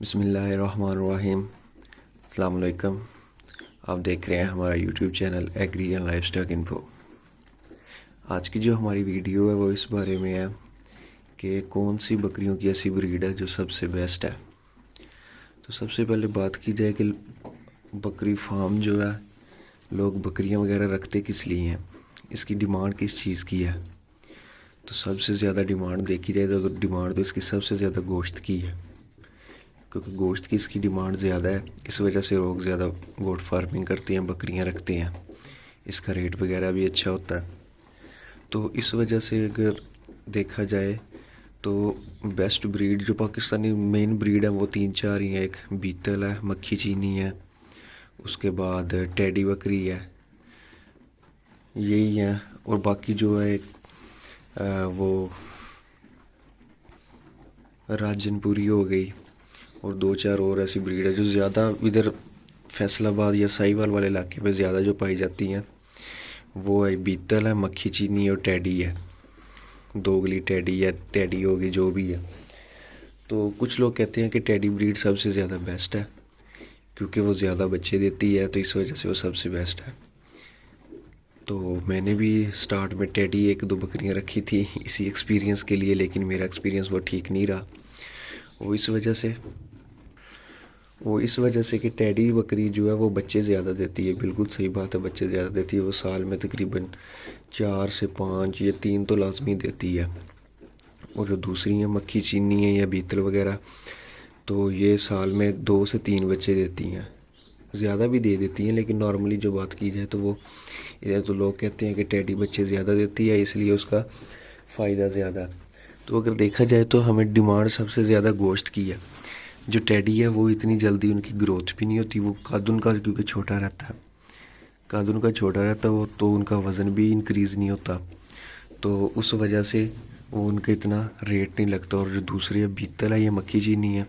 بسم اللہ الرحمن الرحیم۔ السلام علیکم۔ آپ دیکھ رہے ہیں ہمارا YouTube channel agree and life stock info. آج کی جو ہماری ویڈیو ہے وہ اس بارے میں ہے کہ کون سی بکریوں کی ایسی بریڈ ہے جو سب سے بیسٹ ہے۔ تو سب سے پہلے بات کی جائے کہ بکری فارم جو ہے، لوگ بکریاں وغیرہ رکھتے کس لیے ہیں، اس کی ڈیمانڈ کس چیز کی ہے۔ تو سب سے زیادہ ڈیمانڈ دیکھی جائے تو ڈیمانڈ تو اس کی سب سے زیادہ گوشت کی ہے، کیونکہ گوشت کی اس کی ڈیمانڈ زیادہ ہے۔ اس وجہ سے لوگ زیادہ گوٹ فارمنگ کرتے ہیں، بکریاں رکھتے ہیں، اس کا ریٹ وغیرہ بھی اچھا ہوتا ہے۔ تو اس وجہ سے اگر دیکھا جائے تو بیسٹ بریڈ جو پاکستانی مین بریڈ ہے وہ 3-4 ہی ہیں۔ ایک بیتل ہے، مکھی چینی ہے، اس کے بعد ٹیڈی بکری ہے، یہی ہیں۔ اور باقی جو ہے وہ راجن پوری ہو گئی، اور 2-4 اور ایسی بریڈ ہے جو زیادہ ادھر فیصل آباد یا ساہیوال والے علاقے میں زیادہ جو پائی جاتی ہیں، وہ ہے بیتل ہے، مکھی چینی اور ٹیڈی ہے، دوگلی ٹیڈی یا ٹیڈی ہوگی جو بھی ہے۔ تو کچھ لوگ کہتے ہیں کہ ٹیڈی بریڈ سب سے زیادہ بیسٹ ہے کیونکہ وہ زیادہ بچے دیتی ہے، تو اس وجہ سے وہ سب سے بیسٹ ہے۔ تو میں نے بھی سٹارٹ میں ٹیڈی 1-2 بکریاں رکھی تھی اسی ایکسپیرینس کے لیے، لیکن میرا ایکسپیرینس وہ ٹھیک نہیں رہا۔ وہ اس وجہ سے کہ ٹیڈی بکری جو ہے وہ بچے زیادہ دیتی ہے، بالکل صحیح بات ہے، بچے زیادہ دیتی ہے۔ وہ سال میں تقریباً 4 سے 5 یا 3 تو لازمی دیتی ہے۔ اور جو دوسری ہیں مکھی چینی ہے یا بیتل وغیرہ، تو یہ سال میں 2 سے 3 بچے دیتی ہیں، زیادہ بھی دے دیتی ہیں، لیکن نارملی جو بات کی جائے تو وہ ادھر تو لوگ کہتے ہیں کہ ٹیڈی بچے زیادہ دیتی ہے، اس لیے اس کا فائدہ زیادہ ہے۔ تو اگر دیکھا جائے تو ہمیں ڈیمانڈ سب سے زیادہ گوشت کی ہے۔ جو ٹیڈی ہے وہ اتنی جلدی ان کی گروتھ بھی نہیں ہوتی، وہ قد ان کا کیونکہ چھوٹا رہتا ہے، وہ تو ان کا وزن بھی انکریز نہیں ہوتا، تو اس وجہ سے وہ ان کا اتنا ریٹ نہیں لگتا۔ اور جو دوسرے بیتل ہے یا مکھی چینی ہے،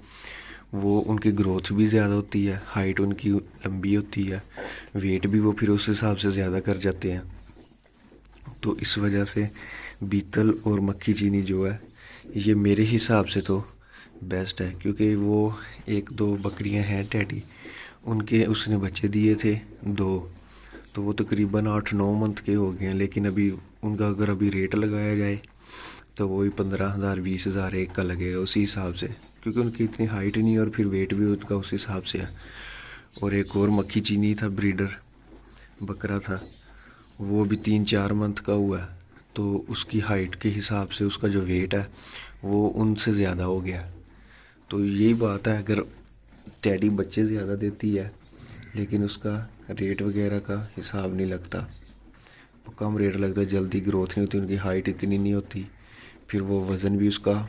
وہ ان کی گروتھ بھی زیادہ ہوتی ہے، ہائٹ ان کی لمبی ہوتی ہے، ویٹ بھی وہ پھر اس حساب سے زیادہ کر جاتے ہیں۔ تو اس وجہ سے بیتل اور مکھی چینی جو ہے یہ میرے حساب سے تو بیسٹ ہے، کیونکہ وہ 1-2 بکریاں ہیں ٹیڈی، اس نے بچے دیے تھے 2، تو وہ تقریباً 8-9 منتھ کے ہو گئے ہیں، لیکن ابھی ان کا اگر ابھی ریٹ لگایا جائے تو وہی 15,000 20,000 ایک کا لگے گا اسی حساب سے، کیونکہ ان کی اتنی ہائٹ نہیں اور پھر ویٹ بھی ان کا اس حساب سے ہے۔ اور ایک اور مکھی چینی تھا، بریڈر بکرا تھا، وہ بھی 3-4 منتھ کا ہوا ہے، تو اس کی ہائٹ کے حساب سے اس کا جو ویٹ ہے وہ ان سے زیادہ ہو گیا۔ تو یہی بات ہے، اگر ٹیڈی بچے زیادہ دیتی ہے لیکن اس کا ریٹ وغیرہ کا حساب نہیں لگتا، کم ریٹ لگتا ہے، جلدی گروتھ نہیں ہوتی، ان کی ہائٹ اتنی نہیں ہوتی، پھر وہ وزن بھی اس کا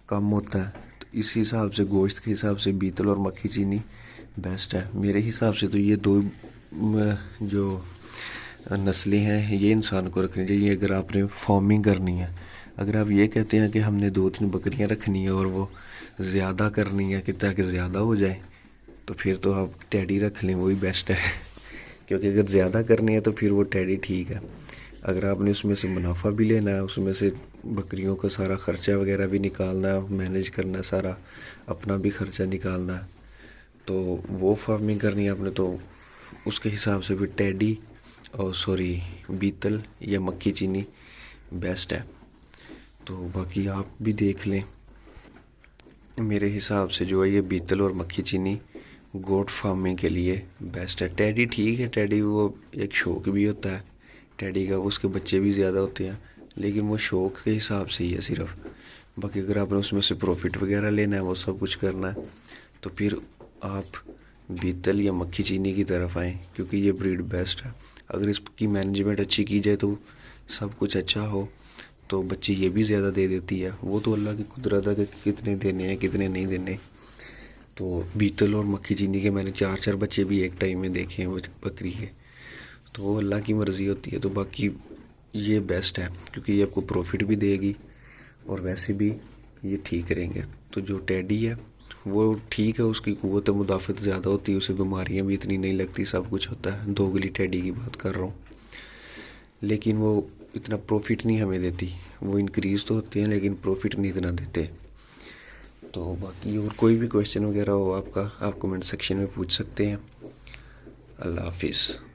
کم ہوتا ہے۔ تو اس حساب سے گوشت کے حساب سے بیتل اور مکھی چینی بیسٹ ہے میرے حساب سے۔ تو یہ 2 جو نسلیں ہیں یہ انسان کو رکھنی چاہیے اگر آپ نے فارمنگ کرنی ہے۔ اگر آپ یہ کہتے ہیں کہ ہم نے 2-3 بکریاں رکھنی ہے اور وہ زیادہ کرنی ہے کہ تاکہ زیادہ ہو جائے، تو پھر تو آپ ٹیڈی رکھ لیں، وہی بیسٹ ہے کیونکہ اگر زیادہ کرنی ہے تو پھر وہ ٹیڈی ٹھیک ہے۔ اگر آپ نے اس میں سے منافع بھی لینا ہے، اس میں سے بکریوں کا سارا خرچہ وغیرہ بھی نکالنا ہے، مینیج کرنا ہے، سارا اپنا بھی خرچہ نکالنا ہے، تو وہ فارمنگ کرنی ہے آپ نے، تو اس کے حساب سے پھر ٹیڈی بیتل یا مکھی چینی بیسٹ ہے۔ تو باقی آپ بھی دیکھ لیں، میرے حساب سے جو ہے یہ بیتل اور مکھی چینی گوٹ فارمنگ کے لیے بیسٹ ہے۔ ٹیڈی ٹھیک ہے، ٹیڈی وہ ایک شوق بھی ہوتا ہے ٹیڈی کا، اس کے بچے بھی زیادہ ہوتے ہیں، لیکن وہ شوق کے حساب سے ہی ہے صرف۔ باقی اگر آپ نے اس میں سے پروفٹ وغیرہ لینا ہے، وہ سب کچھ کرنا ہے، تو پھر آپ بیتل یا مکھی چینی کی طرف آئیں، کیونکہ یہ بریڈ بیسٹ ہے۔ اگر اس کی مینجمنٹ اچھی کی جائے تو سب کچھ اچھا ہو تو بچے یہ بھی زیادہ دے دیتی ہے، وہ تو اللہ کی قدرت ہے کہ کتنے دینے ہیں کتنے نہیں دینے۔ تو بیتل اور مکھی چینی کے میں نے 4-4 بچے بھی ایک ٹائم میں دیکھے ہیں بکری کے، تو وہ اللہ کی مرضی ہوتی ہے۔ تو باقی یہ بیسٹ ہے کیونکہ یہ آپ کو پروفٹ بھی دے گی اور ویسے بھی یہ ٹھیک رہیں گے۔ تو جو ٹیڈی ہے وہ ٹھیک ہے، اس کی قوت مدافعت زیادہ ہوتی ہے، اسے بیماریاں بھی اتنی نہیں لگتی، سب کچھ ہوتا ہے، دوگلی ٹیڈی کی بات کر رہا ہوں، لیکن وہ اتنا پروفٹ نہیں ہمیں دیتی۔ وہ انکریز تو ہوتے ہیں لیکن پروفٹ نہیں اتنا دیتے۔ تو باقی اور کوئی بھی کویشچن وغیرہ ہو آپ کا، آپ کمنٹ سیکشن میں پوچھ سکتے ہیں۔ اللہ حافظ۔